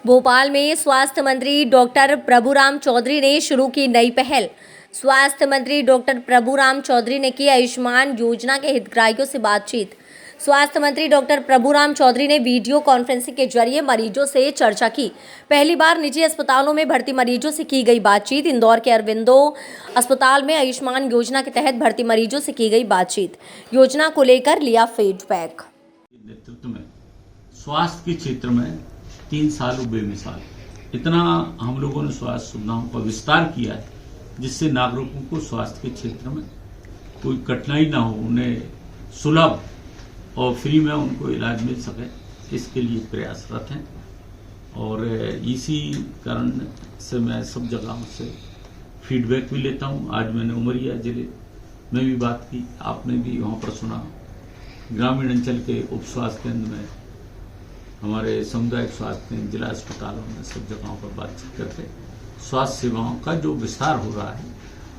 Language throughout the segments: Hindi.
भोपाल में स्वास्थ्य मंत्री डॉक्टर प्रभुराम चौधरी ने शुरू की नई पहल। स्वास्थ्य मंत्री डॉक्टर प्रभुराम चौधरी ने की आयुष्मान योजना के हितग्राहियों से बातचीत। स्वास्थ्य मंत्री डॉक्टर प्रभुराम चौधरी ने वीडियो कॉन्फ्रेंसिंग के जरिए मरीजों से चर्चा की। पहली बार निजी अस्पतालों में भर्ती मरीजों से की गई बातचीत। इंदौर के अरविंदो अस्पताल में आयुष्मान योजना के तहत भर्ती मरीजों से की गई बातचीत। योजना को लेकर लिया फीडबैक। नेतृत्व में स्वास्थ्य के क्षेत्र में 3 साल बेमिसाल इतना हम लोगों ने स्वास्थ्य सुविधाओं का विस्तार किया है, जिससे नागरिकों को स्वास्थ्य के क्षेत्र में कोई कठिनाई ना हो, उन्हें सुलभ और फ्री में उनको इलाज मिल सके, इसके लिए प्रयासरत हैं। और इसी कारण से मैं सब जगहों से फीडबैक भी लेता हूं। आज मैंने उमरिया जिले में भी बात की, आपने भी वहां पर सुना। ग्रामीण अंचल के उप स्वास्थ्य केंद्र में, हमारे सामुदायिक स्वास्थ्य केंद्र, जिला अस्पतालों में, सब जगहों पर बातचीत करके स्वास्थ्य सेवाओं का जो विस्तार हो रहा है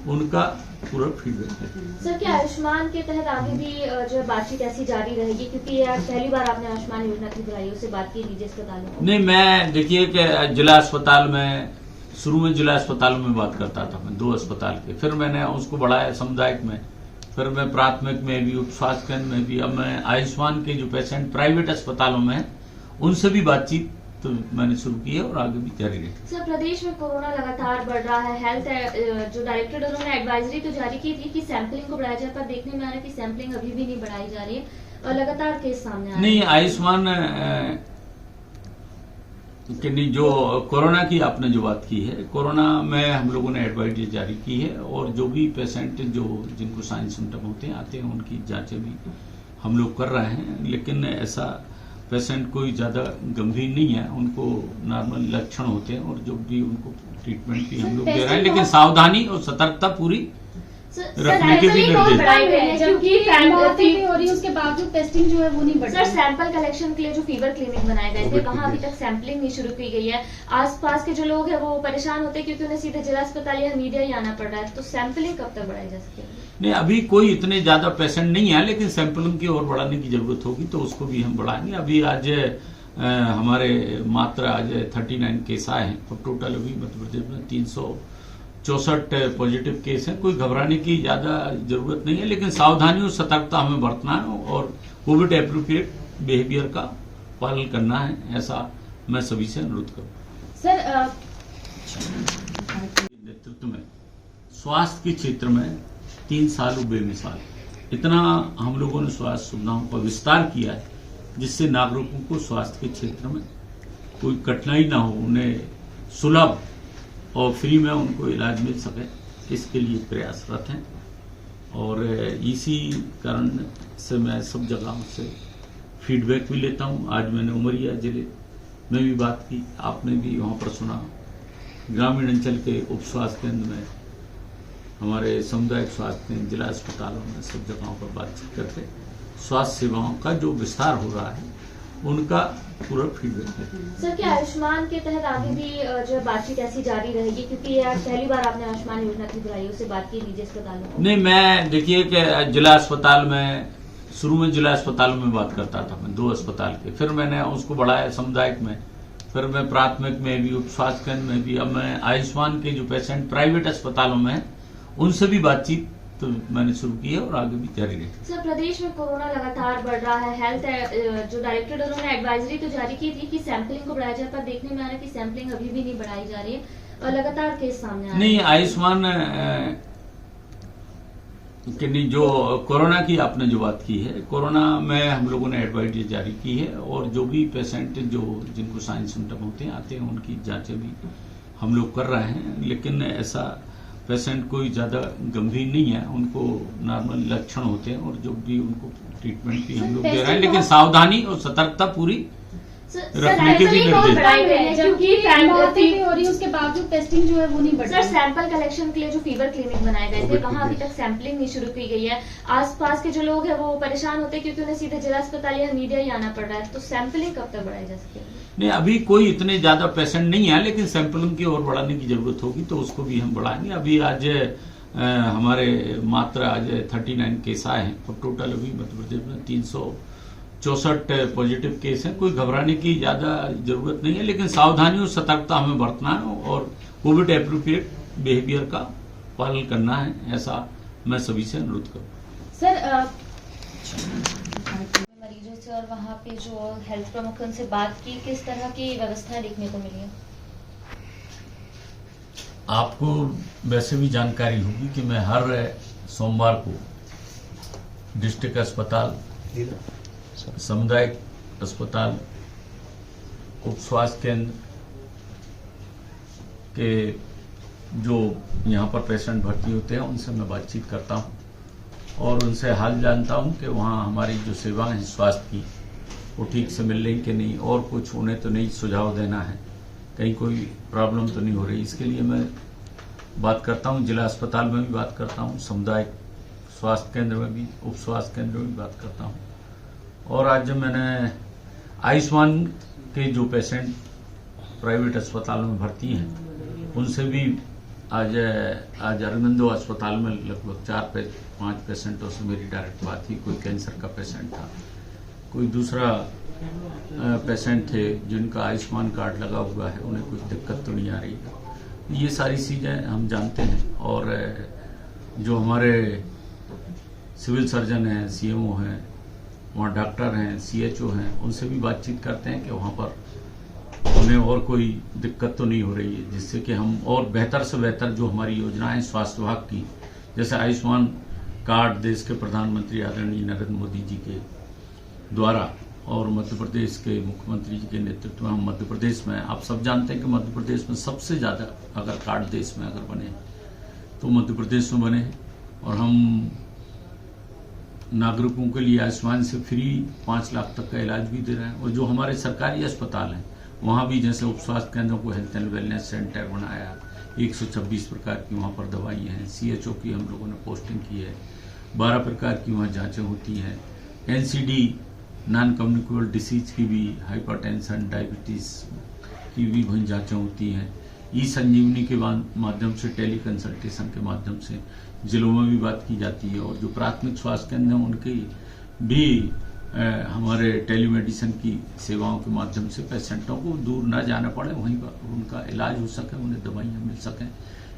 उनका पूरा फीडबैक है। सर, क्या आयुष्मान के तहत आगे भी जो बातचीत ऐसी जारी रहेगी, क्योंकि ये पहली बार आपने आयुष्मान योजना की हितग्राहियों से बात की निजी अस्पतालों में? नहीं, मैं देखिए कि जिला अस्पताल में शुरू में जिला अस्पताल में बात करता था मैं 2 अस्पताल के, फिर मैंने उसको बढ़ाया सामुदायिक में, फिर मैं प्राथमिक में भी, उप स्वास्थ्य केंद्र में भी। अब मैं आयुष्मान के जो पेशेंट प्राइवेट अस्पतालों में हैं उनसे भी बातचीत तो मैंने शुरू की है और आगे भी जारी रहेगी। सर, प्रदेश में कोरोना लगातार बढ़ रहा है। हेल्थ जो डायरेक्टर उन्होंने एडवाइजरी तो जारी की थी कि सैंपलिंग को बढ़ाया जाए, पर देखने में आ रहा है कि सैंपलिंग अभी भी नहीं बढ़ाई जा रही है और लगातार केस सामने आ रहे हैं। नहीं, आयुष्मान कि नहीं, जो कोरोना की आपने जो बात की है, कोरोना में हम लोगों ने एडवाइजरी जारी की है और जो भी पेशेंट जिनको साइन सिम्टम आते हैं उनकी जांचें भी हम लोग कर रहे हैं। लेकिन ऐसा पेशेंट कोई ज्यादा गंभीर नहीं है, उनको नॉर्मल लक्षण होते हैं और जो भी उनको ट्रीटमेंट भी हम लोग दे रहे हैं, लेकिन सावधानी और सतर्कता पूरी रखने के भी निर्देश। उसके बावजूद टेस्टिंग जो है वो नहीं बढ़ रही। सर, सैंपल कलेक्शन के लिए जो फीवर क्लिनिक बनाए गए थे, वहाँ अभी तक सैंपलिंग नहीं शुरू की गई है। आसपास के जो लोग हैं वो परेशान होते हैं क्योंकि उन्हें सीधे जिला अस्पताल या मीडिया ही आना पड़ रहा है। तो सैंपलिंग कब तक बढ़ाई जा सकेगी? नहीं, अभी कोई इतने ज्यादा पेशेंट नहीं है, लेकिन सैंपलिंग की और बढ़ाने की जरूरत होगी तो उसको भी हम बढ़ाएंगे। अभी आज हमारे मात्र आज 39 केस आए हैं और टोटल अभी मध्य प्रदेश में 364 पॉजिटिव केस हैं। कोई घबराने की ज्यादा जरूरत नहीं है, लेकिन सावधानी और सतर्कता हमें बरतना है और कोविड एप्रोप्रिएट बिहेवियर का पालन करना है, ऐसा मैं सभी से अनुरोध करूँ। सर, नेतृत्व में स्वास्थ्य के क्षेत्र में 3 साल बेमिसाल इतना हम लोगों ने स्वास्थ्य सुविधाओं का विस्तार किया है, जिससे नागरिकों को स्वास्थ्य के क्षेत्र में कोई कठिनाई ना हो, उन्हें सुलभ और फ्री में उनको इलाज मिल सके, इसके लिए प्रयासरत हैं। और इसी कारण से मैं सब जगहों से फीडबैक भी लेता हूं। आज मैंने उमरिया जिले में भी बात की, आपने भी वहां पर सुना। ग्रामीण अंचल के उप स्वास्थ्य केंद्र में, हमारे सामुदायिक स्वास्थ्य केंद्र, जिला अस्पतालों में, सब जगहों पर बातचीत करके स्वास्थ्य सेवाओं का जो विस्तार हो रहा है उनका पूरा फीडबैक है। सर, क्या आयुष्मान के तहत आगे भी जो बातचीत ऐसी जारी रहेगी, क्योंकि ये पहली बार आपने आयुष्मान योजना की हितग्राहियों से बात की निजी अस्पतालों में? नहीं, मैं देखिए कि जिला अस्पताल में शुरू में जिला अस्पतालों में बात करता था मैं 2 अस्पताल के, फिर मैंने उसको बढ़ाया सामुदायिक में, फिर मैं प्राथमिक में भी, उप स्वास्थ्य केंद्र में भी। अब मैं आयुष्मान के जो पेशेंट प्राइवेट अस्पतालों में हैं उनसे भी बातचीत तो मैंने शुरू की है और आगे भी जारी रहेगी। सर, प्रदेश में कोरोना लगातार बढ़ रहा है। हेल्थ जो डायरेक्टर उन्होंने एडवाइजरी तो जारी की थी कि सैंपलिंग को बढ़ाया जाए, पर देखने में आ रहा है कि सैंपलिंग अभी भी नहीं बढ़ाई जा रही है और लगातार केस सामने आ रहे हैं। नहीं, आयुष्मान कि नहीं, जो कोरोना की आपने जो बात की है, कोरोना में हम लोगों ने एडवाइजरी जारी की है और जो भी पेशेंट जिनको साइन सिम्टम आते हैं उनकी जांचें भी हम लोग कर रहे हैं, लेकिन ऐसा पेशेंट कोई ज्यादा गंभीर नहीं है, उनको नॉर्मल लक्षण होते हैं और जो भी उनको ट्रीटमेंट भी हम लोग दे रहे हैं, लेकिन सावधानी और सतर्कता पूरी रखने के भी निर्देश। उसके बावजूद टेस्टिंग जो है वो नहीं बढ़ रही। सर, सैंपल कलेक्शन के लिए जो फीवर क्लिनिक बनाए गए थे, वहाँ अभी तक सैंपलिंग नहीं शुरू की गई है। आसपास के जो लोग हैं वो परेशान होते हैं क्योंकि उन्हें सीधे जिला अस्पताल या मीडिया ही आना पड़ रहा है। तो सैंपलिंग कब तक बढ़ाई जा सकेगी? नहीं, अभी कोई इतने ज्यादा पेशेंट नहीं है, लेकिन सैंपलिंग की और बढ़ाने की जरूरत होगी तो उसको भी हम बढ़ाएंगे। अभी आज हमारे मात्र आज 39 केस आए हैं और टोटल अभी मध्य प्रदेश में 300 64 पॉजिटिव केस हैं। कोई घबराने की ज्यादा जरूरत नहीं है, लेकिन सावधानी और सतर्कता हमें बरतना है और कोविड एप्रोप्रिएट बिहेवियर का पालन करना है, ऐसा मैं सभी से अनुरोध करूँ। सर मरीजों से और वहाँ पे जो हेल्थ प्रमुख उनसे बात की, किस तरह की व्यवस्थाएं देखने को मिली है? आपको वैसे भी जानकारी होगी कि मैं हर सोमवार को डिस्ट्रिक्ट अस्पताल, सामुदायिक अस्पताल, उप स्वास्थ्य केंद्र के जो यहाँ पर पेशेंट भर्ती होते हैं उनसे मैं बातचीत करता हूँ और उनसे हाल जानता हूँ कि वहाँ हमारी जो सेवाएं हैं स्वास्थ्य की वो ठीक से मिल रही कि नहीं, और कुछ उन्हें तो नहीं सुझाव देना है, कहीं कोई प्रॉब्लम तो नहीं हो रही। इसके लिए मैं बात करता हूँ, जिला अस्पताल में भी बात करता हूँ, सामुदायिक स्वास्थ्य केंद्र में भी, उप स्वास्थ्य केंद्र में भी बात करता हूँ। और आज जब मैंने आयुष्मान के जो पेशेंट प्राइवेट अस्पताल में भर्ती हैं उनसे भी आज अरविंदो अस्पताल में लगभग 4-5 पेशेंटों से मेरी डायरेक्ट बात हुई। कोई कैंसर का पेशेंट था, कोई दूसरा पेशेंट थे जिनका आयुष्मान कार्ड लगा हुआ है, उन्हें कुछ दिक्कत तो नहीं आ रही है। ये सारी चीज़ें हम जानते हैं और जो हमारे सिविल सर्जन हैं, सीएमओ हैं, वहाँ डॉक्टर हैं, सीएचओ हैं, उनसे भी बातचीत करते हैं कि वहाँ पर उन्हें और कोई दिक्कत तो नहीं हो रही है, जिससे कि हम और बेहतर से बेहतर जो हमारी योजनाएं स्वास्थ्य विभाग की, जैसे आयुष्मान कार्ड देश के प्रधानमंत्री आदरणीय नरेंद्र मोदी जी के द्वारा और मध्य प्रदेश के मुख्यमंत्री जी के नेतृत्व में हम मध्य प्रदेश में, आप सब जानते हैं कि मध्य प्रदेश में सबसे ज़्यादा अगर कार्ड देश में अगर बने तो मध्य प्रदेश में बने हैं। और हम नागरिकों के लिए आयुष्मान से फ्री 5 लाख तक का इलाज भी दे रहे हैं। और जो हमारे सरकारी अस्पताल हैं वहाँ भी जैसे उप स्वास्थ्य केंद्रों को हेल्थ एंड वेलनेस सेंटर बनाया, 126 प्रकार की वहाँ पर दवाइयाँ हैं, सीएचओ की हम लोगों ने पोस्टिंग की है, 12 प्रकार की वहाँ जांचें होती हैं, एनसीडी नॉन कम्युनिकेबल डिसीज की भी, हाइपरटेंशन, डायबिटीज की भी वहीं जांचें होती हैं। ई संजीवनी के माध्यम से, टेली कंसल्टेशन के माध्यम से जिलों में भी बात की जाती है। और जो प्राथमिक स्वास्थ्य केंद्र हैं उनकी भी हमारे टेलीमेडिसिन की सेवाओं के माध्यम से पेशेंटों को दूर न जाना पड़े, वहीं पर उनका इलाज हो सके, उन्हें दवाइयाँ मिल सकें।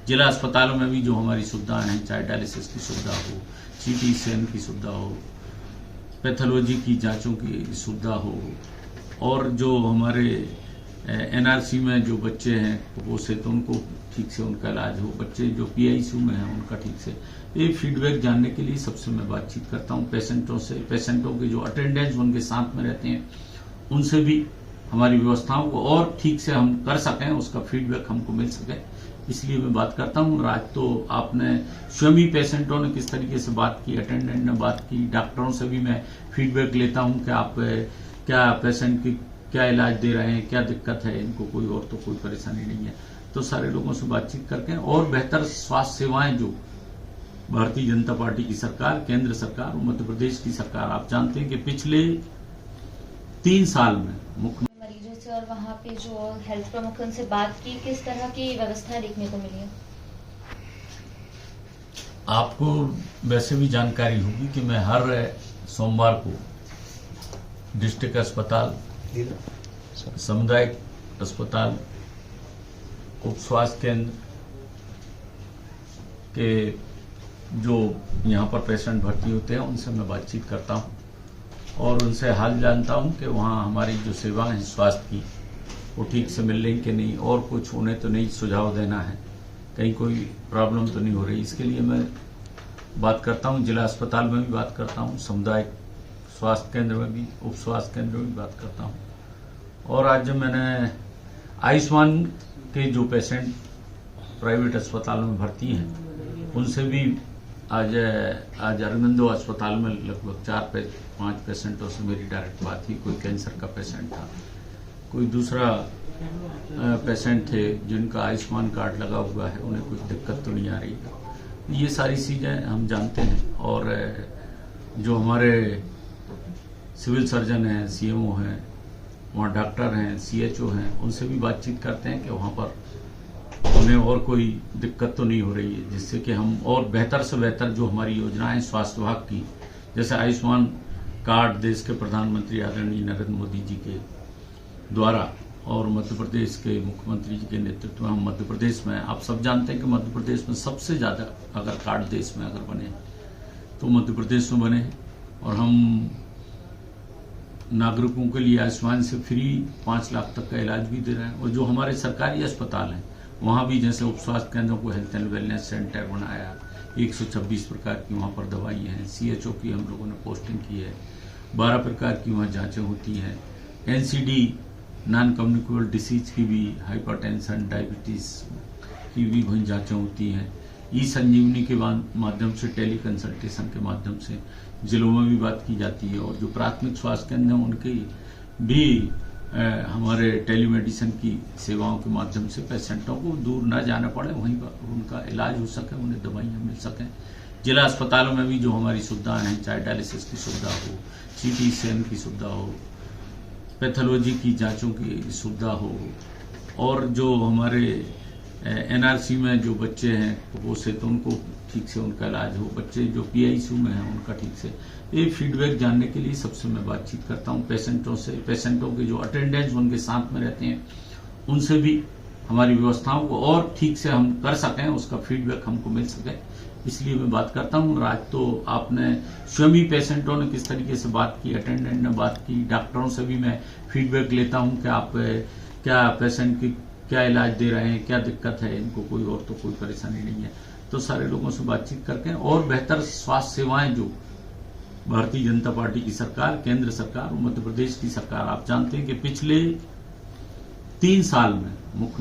जिला अस्पतालों में भी जो हमारी सुविधाएं हैं, चाहे डायलिसिस की सुविधा हो, सीटी स्कैन की सुविधा हो, पैथोलॉजी की जांचों की सुविधा हो, और जो हमारे एनआरसी में जो बच्चे हैं वो से तो उनको ठीक से उनका इलाज हो, बच्चे जो पीआईसीयू में हैं उनका ठीक से, ये फीडबैक जानने के लिए सबसे मैं बातचीत करता हूँ पेशेंटों से। पेशेंटों के जो अटेंडेंस उनके साथ में रहते हैं उनसे भी हमारी व्यवस्थाओं को और ठीक से हम कर सकें, उसका फीडबैक हमको मिल सके, इसलिए मैं बात करता हूँ। आज तो आपने स्वयं ही पेशेंटों ने किस तरीके से बात की, अटेंडेंट ने बात की, डॉक्टरों से भी मैं फीडबैक लेता हूँ कि आप क्या पेशेंट की क्या इलाज दे रहे हैं, क्या दिक्कत है इनको, कोई और तो कोई परेशानी नहीं है। तो सारे लोगों से बातचीत करके और बेहतर स्वास्थ्य सेवाएं जो भारतीय जनता पार्टी की सरकार, केंद्र सरकार और मध्य प्रदेश की सरकार, आप जानते हैं कि पिछले 3 साल में मुख्य मरीजों से और वहाँ पे जो हेल्थ प्रमुख उनसे बात की, किस तरह की व्यवस्थाएं देखने को मिली है? आपको वैसे भी जानकारी होगी कि मैं हर सोमवार को डिस्ट्रिक्ट अस्पताल, सामुदायिक अस्पताल, उप स्वास्थ्य केंद्र के जो यहाँ पर पेशेंट भर्ती होते हैं उनसे मैं बातचीत करता हूँ और उनसे हाल जानता हूँ कि वहाँ हमारी जो सेवाएं हैं स्वास्थ्य की वो ठीक से मिल रही कि नहीं, और कुछ उन्हें तो नहीं सुझाव देना है, कहीं कोई प्रॉब्लम तो नहीं हो रही। इसके लिए मैं बात करता हूँ, जिला अस्पताल में भी बात करता हूँ, सामुदायिक स्वास्थ्य केंद्र में भी, उप स्वास्थ्य केंद्र में भी बात करता हूँ। और आज जब मैंने आयुष्मान के जो पेशेंट प्राइवेट अस्पतालों में भर्ती हैं उनसे भी आज अरविंदो अस्पताल में लगभग 4-5 पेशेंटों से मेरी डायरेक्ट बात हुई। कोई कैंसर का पेशेंट था, कोई दूसरा पेशेंट थे जिनका आयुष्मान कार्ड लगा हुआ है, उन्हें कुछ दिक्कत तो नहीं आ रही है। ये सारी चीज़ें हम जानते हैं और जो हमारे सिविल सर्जन हैं, सीएमओ हैं, वहाँ डॉक्टर हैं, सीएचओ हैं, उनसे भी बातचीत करते हैं कि वहाँ पर उन्हें और कोई दिक्कत तो नहीं हो रही है, जिससे कि हम और बेहतर से बेहतर जो हमारी योजनाएं स्वास्थ्य विभाग की, जैसे आयुष्मान कार्ड देश के प्रधानमंत्री आदरणीय नरेंद्र मोदी जी के द्वारा और मध्य प्रदेश के मुख्यमंत्री जी के नेतृत्व में हम मध्य प्रदेश में, आप सब जानते हैं कि मध्य प्रदेश में सबसे ज्यादा अगर कार्ड देश में अगर बने तो मध्य प्रदेश में बने हैं। और हम नागरिकों के लिए आयुष्मान से फ्री 5 लाख तक का इलाज भी दे रहे हैं। और जो हमारे सरकारी अस्पताल हैं वहां भी जैसे उप स्वास्थ्य केंद्रों को हेल्थ एंड वेलनेस सेंटर बनाया, 126 प्रकार की वहां पर दवाइयां हैं, CHO की हम लोगों ने पोस्टिंग की है, 12 प्रकार की वहां जांचें होती हैं, NCD नॉन कम्युनिकेबल डिसीज की भी, हाइपरटेंशन, डायबिटीज की भी वहीं जांचें होती हैं। ई-संजीवनी के माध्यम से, टेली कंसल्टेशन के माध्यम से जिलों में भी बात की जाती है। और जो प्राथमिक स्वास्थ्य केंद्र हैं उनके भी हमारे टेलीमेडिसिन की सेवाओं के माध्यम से पेशेंटों को दूर न जाना पड़े, वहीं पर उनका इलाज हो सके, उन्हें दवाइयाँ मिल सकें। जिला अस्पतालों में भी जो हमारी सुविधाएं हैं, चाहे डायलिसिस की सुविधा हो, CT स्कैन की सुविधा हो, पैथोलॉजी की जांचों की सुविधा हो, और जो हमारे NRC में जो बच्चे हैं कुपोषित तो उनको ठीक से उनका इलाज हो, बच्चे जो PICU में हैं उनका ठीक से, ये फीडबैक जानने के लिए सबसे मैं बातचीत करता हूँ पेशेंटों से। पेशेंटों के जो अटेंडेंट्स उनके साथ में रहते हैं उनसे भी हमारी व्यवस्थाओं को और ठीक से हम कर सकें, उसका फीडबैक हमको मिल सके, इसलिए मैं बात करता हूँ। और आज तो आपने स्वयं ही पेशेंटों ने किस तरीके से बात की, अटेंडेंट ने बात की, डॉक्टरों से भी मैं फीडबैक लेता हूँ कि आप क्या पेशेंट की क्या इलाज दे रहे हैं, क्या दिक्कत है इनको, कोई और तो कोई परेशानी नहीं है। तो सारे लोगों से बातचीत करके और बेहतर स्वास्थ्य सेवाएं जो भारतीय जनता पार्टी की सरकार, केंद्र सरकार और मध्य प्रदेश की सरकार, आप जानते हैं कि पिछले 3 साल में मुख्य